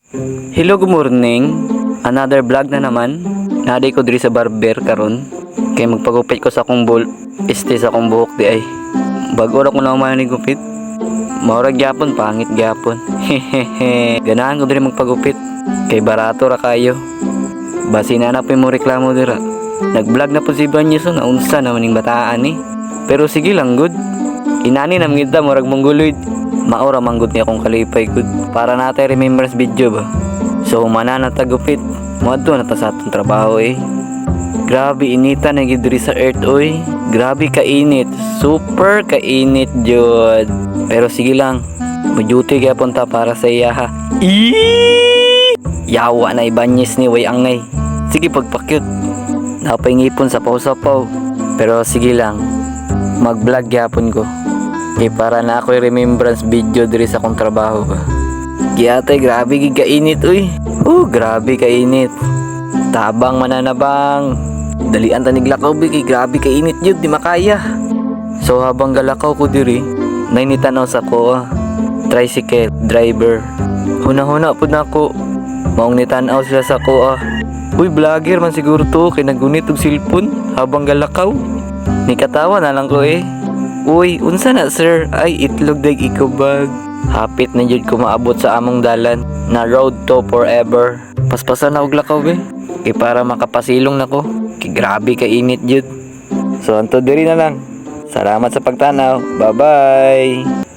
Hello, good morning. Another vlog na naman. Naday ko diri sa barber karon. Kay magpagupit ko sa akong sa akong buhok di ay. Bago ra ko na man gupit. Maura gyapon pangit gyapon. Hehehe. Ganahan ko diri magpagupit. Kay barato ra kayo. Basi na na mo reklamo dira. Nag-vlog na po si Banyeso na unsa naman ning bataan ni. Pero sige lang good. Inani na mangita murag mongguloid. Maura manggod niya akong kalipay good. Para natay remembrance video ba. So humana na tagupit. Moadto na ta sa atong trabaho eh. Grabe inita na gid diri sa earth oy. Grabe kainit. Super kainit jud. Pero sige lang. Mo-duty gyapon ta para sa iya ha. Yawa na ibanyes ni way angay. Sige pagpakyut. Napay ngipon sa sapaw. Pero sige lang. Mag-vlog gyapon ko. Para na ako remembrance video diri sa akong trabaho ba. Giyatay grabe gid kainit uy. Grabe kainit. Tabang mananabang. Dalian ta niglakaw kay grabe kainit jud di makaya. So habang galakaw ko diri, nainitanaw sa ko tricycle driver. Huna-huna pud nako. Maong nitanaw sila sa ko Uy vlogger man siguro to kay nagunit og cellphone habang galakaw. Nikatawa na lang ko eh. Uy, unsa na sir? Ay, itlog dag ikubag. Hapit na jud ko maabot sa among dalan na road to forever. Paspasan na og lakaw be. Kay para makapasilong nako. Kay grabe ka init jud. So anto diri na lang. Salamat sa pagtanaw. Bye-bye.